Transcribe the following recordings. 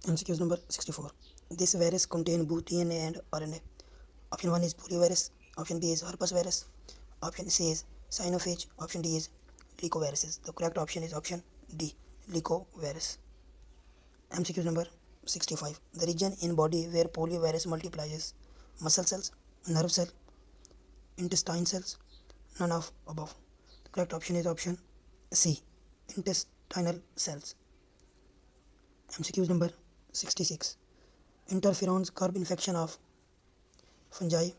MCQs number 64. This virus contain both DNA and RNA. Option 1 is poliovirus. Option B is herpes virus. Option C is cyanophage. Option D is leucoviruses. The correct option is option D, leucovirus. MCQ number 65. The region in body where poliovirus multiplies is muscle cells, nerve cell, intestine cells, none of above. The correct option is option C, intestinal cells. MCQ number 66. Interferons curb infection of fungi,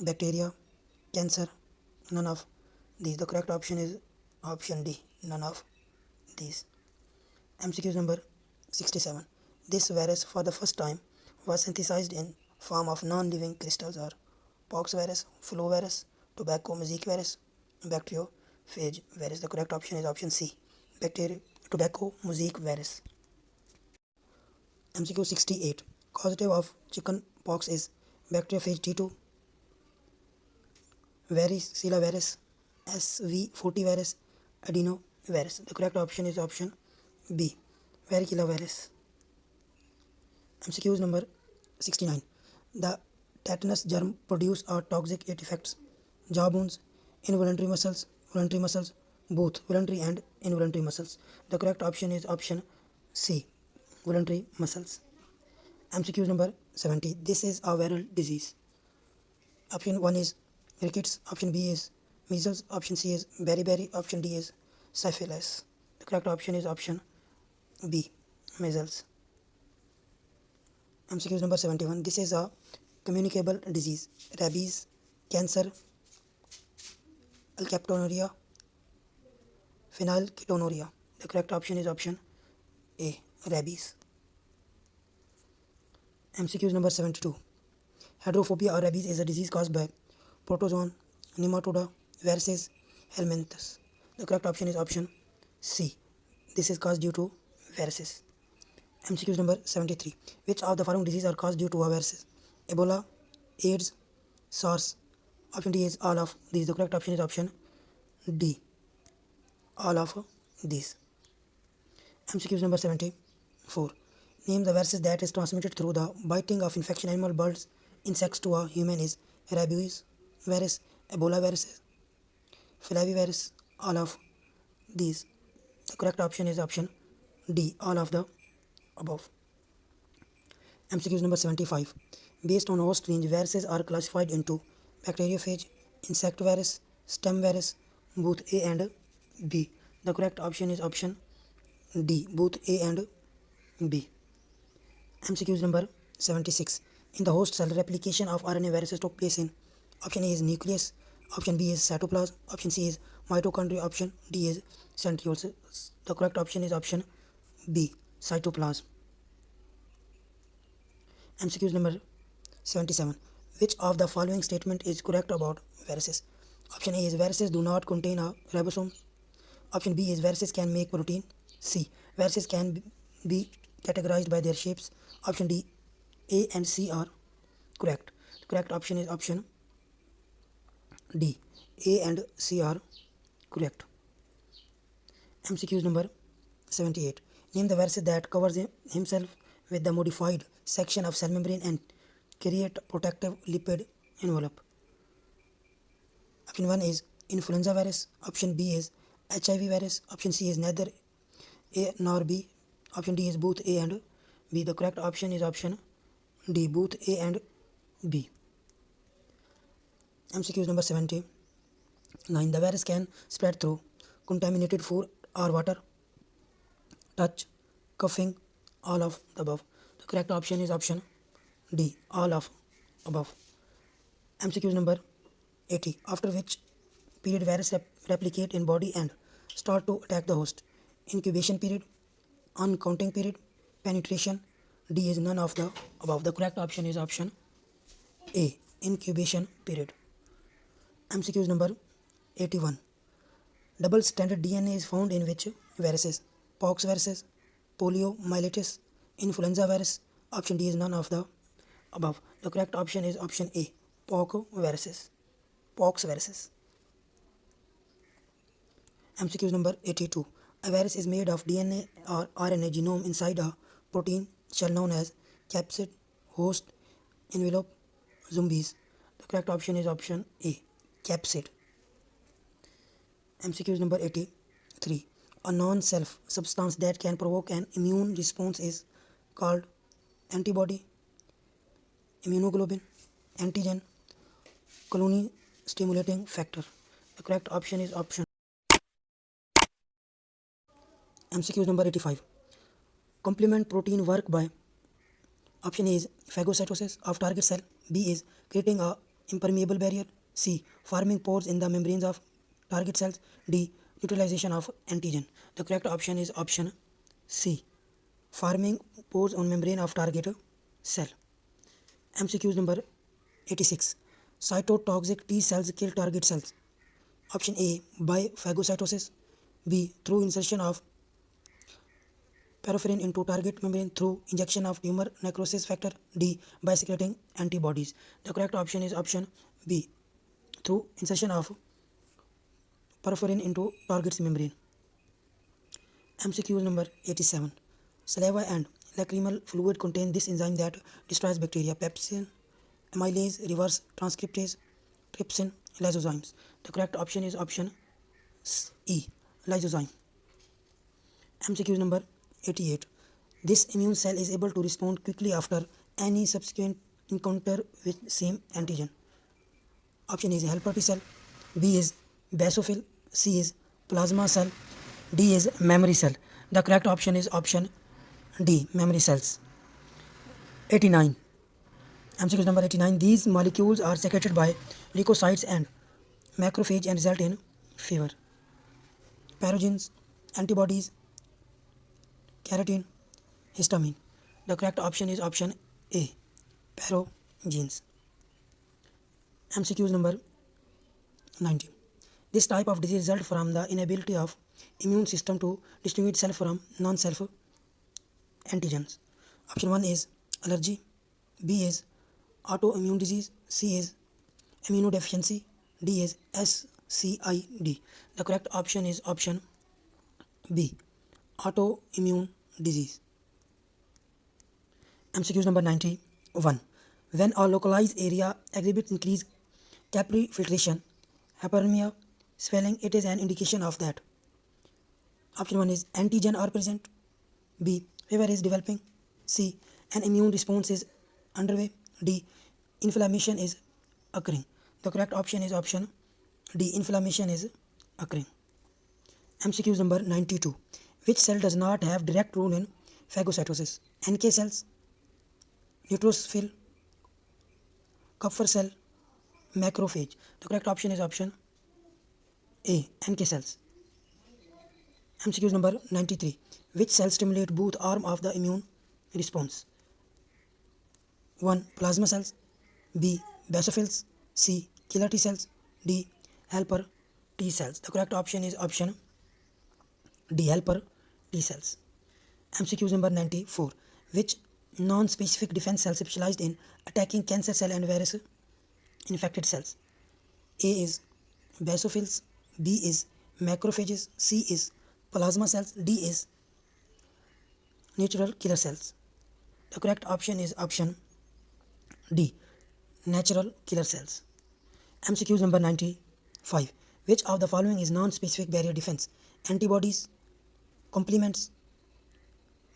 bacteria, cancer, none of these. The correct option is option D, none of these. MCQ number 67. This virus for the first time was synthesized in form of non-living crystals or pox virus, flu virus, tobacco mosaic virus, bacteriophage virus. The correct option is option C, tobacco mosaic virus. MCQ 68. Causative of chicken pox is bacteriophage T2, varicella virus, SV40 virus, adenovirus. The correct option is option B, varicella virus. MCQ number 69. The tetanus germ produce a toxic it affects jaw bones, involuntary muscles, voluntary muscles, both voluntary and involuntary muscles. The correct option is option C, voluntary muscles. MCQ number 70. This is a viral disease. Option 1 is rickets. Option B is measles. Option C is beriberi. Option D is syphilis. The correct option is option B, measles. MCQ number 71. This is a communicable disease. Rabies, cancer, alkaptonuria, phenylketonuria. The correct option is option A, rabies. MCQ number 72. Hydrophobia or rabies is a disease caused by protozoan, nematoda, viruses, helminths. The correct option is option C. This is caused due to viruses. MCQ number 73. Which of the following diseases are caused due to a virus? Ebola, AIDS, SARS. Option D is all of these. The correct option is option D, all of these. MCQ number 74. Name the viruses that is transmitted through the biting of infection animal, birds, insects to a human is rabies virus, Ebola virus, flavivirus, all of these. The correct option is option D, all of the above. MCQ number 75. Based on host range, viruses are classified into bacteriophage, insect virus, stem virus, both A and B. The correct option is option D, both A and B. MCQ number 76. In the host cell, replication of RNA viruses took place in option A is nucleus, option B is cytoplasm, option C is mitochondria, option D is centrioles. The correct option is option B, cytoplasm. MCQ number 77. Which of the following statement is correct about viruses? Option A is viruses do not contain a ribosome. Option B is viruses can make protein. C, viruses can be categorized by their shapes. Option D, A and C are correct. The correct option is option D, A and C are correct. MCQ number 78. Name the viruses that covers himself with the modified section of cell membrane and create protective lipid envelope. Option 1 is influenza virus. Option B is HIV virus. Option C is neither A nor B. Option D is both A and B. The correct option is option D, both A and B. MCQ number 79. The virus can spread through contaminated food or water, touch, coughing, all of the above. The correct option is option D, all of above. MCQ number 80. After which period virus replicate in body and start to attack the host? Incubation period, uncounting period, penetration. D is none of the above. The correct option is option A, incubation period. MCQ number 81. Double stranded DNA is found in which viruses? Pox viruses, poliomyelitis, influenza virus. Option D is none of the above. The correct option is option A, pox viruses. MCQ number 82. A virus is made of DNA or RNA genome inside a protein cell known as capsid, host, envelope, zombies? The correct option is option A, capsid. MCQs number 83. A non-self substance that can provoke an immune response is called antibody, immunoglobulin, antigen, colony stimulating factor. The correct option is option MCQs number 85. Complement protein work by option A is phagocytosis of target cell, B is creating a impermeable barrier, C forming pores in the membranes of target cells, D utilization of antigen. The correct option is option C, forming pores on membrane of target cell. MCQs number 86. Cytotoxic T cells kill target cells. Option A by phagocytosis, B through insertion of peripherin into target membrane through injection of tumor necrosis factor, D by secreting antibodies. The correct option is option B, through insertion of peripherin into target's membrane. MCQ number 87. Saliva and lacrimal fluid contain this enzyme that destroys bacteria: pepsin, amylase, reverse transcriptase, trypsin, lysozymes. The correct option is option E, lysozyme. MCQ number 88. This immune cell is able to respond quickly after any subsequent encounter with same antigen. Option A is helper T cell, B is basophil, C is plasma cell, D is memory cell. The correct option is option D, memory cells. 89. MCQ number 89. These molecules are secreted by leukocytes and macrophage and result in fever, parogens, antibodies, keratin, histamine. The correct option is option A, parogens. MCQ number 90. This type of disease results from the inability of immune system to distinguish self from non-self antigens. Option 1 is allergy, B is autoimmune disease, C is immunodeficiency, D is SCID. The correct option is option B, autoimmune disease. MCQ number 91. When a localized area exhibits increased capillary filtration, hyperemia, swelling, it is an indication of that. Option 1 is antigen are present, B fever is developing, C an immune response is underway, D inflammation is occurring. The correct option is option D, inflammation is occurring. MCQ number 92. Which cell does not have direct role in phagocytosis? NK cells, neutrophil, Kupffer cell, macrophage. The correct option is option A, NK cells. MCQ number 93. Which cells stimulate both arm of the immune response? 1. Plasma cells, B. Basophils, C. Killer T cells, D. Helper T cells. The correct option is option D, helper T cells. MCQ number 94. Which non-specific defense cell specialized in attacking cancer cell and virus infected cells? A is basophils, B is macrophages, C is plasma cells, D is natural killer cells. The correct option is option D, natural killer cells. MCQ number 95. Which of the following is non-specific barrier defense? Antibodies, complements,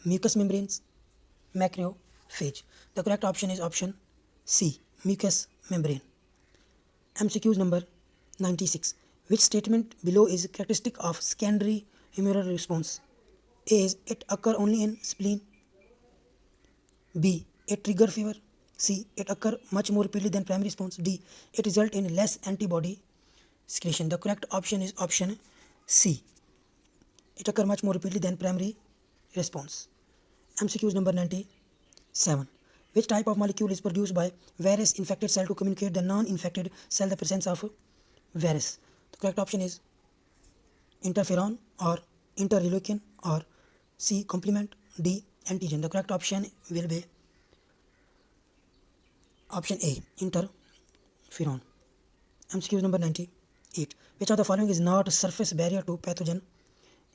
mucous membranes, macrophage. The correct option is option C, mucous membrane. MCQ number 96. Which statement below is characteristic of secondary humoral response? A is it occur only in spleen, B it trigger fever, C it occur much more repeatedly than primary response, D it result in less antibody secretion. The correct option is option C, it occur much more repeatedly than primary response. MCQ number 97. Which type of molecule is produced by virus infected cell to communicate the non-infected cell the presence of virus? The correct option is interferon or interleukin or C complement, D antigen. The correct option will be option A, interferon. MCQ number 98. Which of the following is not a surface barrier to pathogen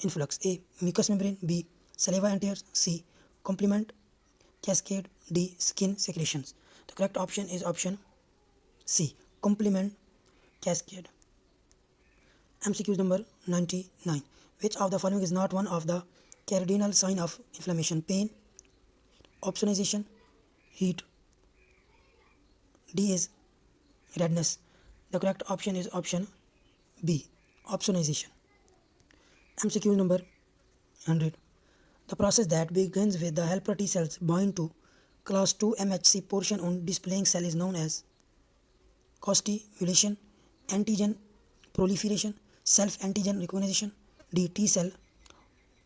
influx? A, mucous membrane, B, saliva and tears, C, complement cascade, D. Skin secretions. The correct option is option C. Complement cascade. MCQ number 99. Which of the following is not one of the cardinal sign of inflammation? Pain, opsonization, heat. D is redness. The correct option is option B. Opsonization. MCQ number 100. The process that begins with the helper T cells bind to class 2 MHC portion on displaying cell is known as co-stimulation, antigen proliferation, self-antigen recognition, D. T cell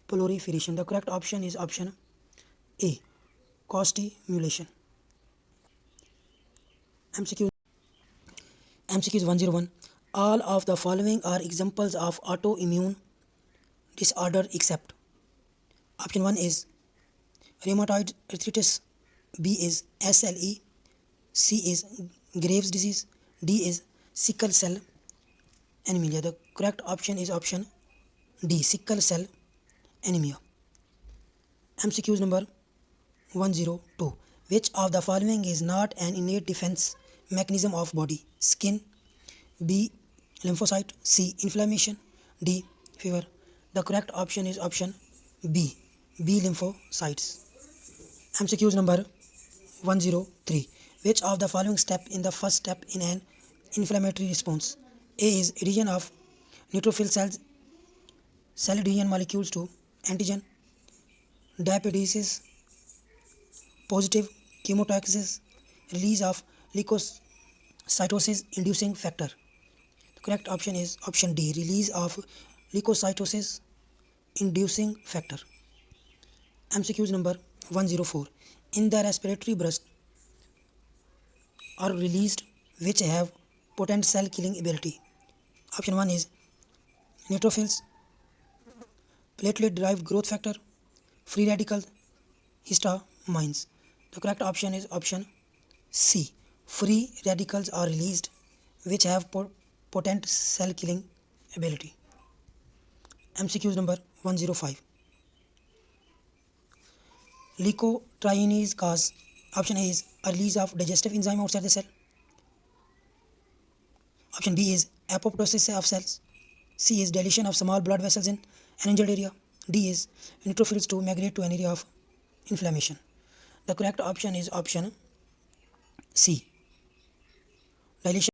proliferation. The correct option is option A. Co-stimulation. MCQs 101. All of the following are examples of autoimmune disorder except option 1 is rheumatoid arthritis, B is SLE, C is Graves' disease, D is sickle cell anemia. The correct option is option D. Sickle cell anemia. MCQs number 102. Which of the following is not an innate defense mechanism of body? Skin, B. Lymphocyte, C. Inflammation, D. Fever. The correct option is option B. B. Lymphocytes. MCQs number 103. Which of the following step in the first step in an inflammatory response? A is adhesion of neutrophil cells, cell adhesion molecules to antigen, diapedesis, positive chemotaxis, release of leukocytosis inducing factor. The correct option is option D. Release of leukocytosis inducing factor. MCQs number 104. In the respiratory burst are released which have potent cell killing ability. Option 1 is neutrophils, platelet derived growth factor, free radicals, histamines. The correct option is option C. Free radicals are released which have potent cell killing ability. MCQs number 105. Leukotrienes cause. Option A is a release of digestive enzyme outside the cell. Option B is apoptosis of cells. C is dilation of small blood vessels in an injured area. D is neutrophils to migrate to an area of inflammation. The correct option is option C. Dilation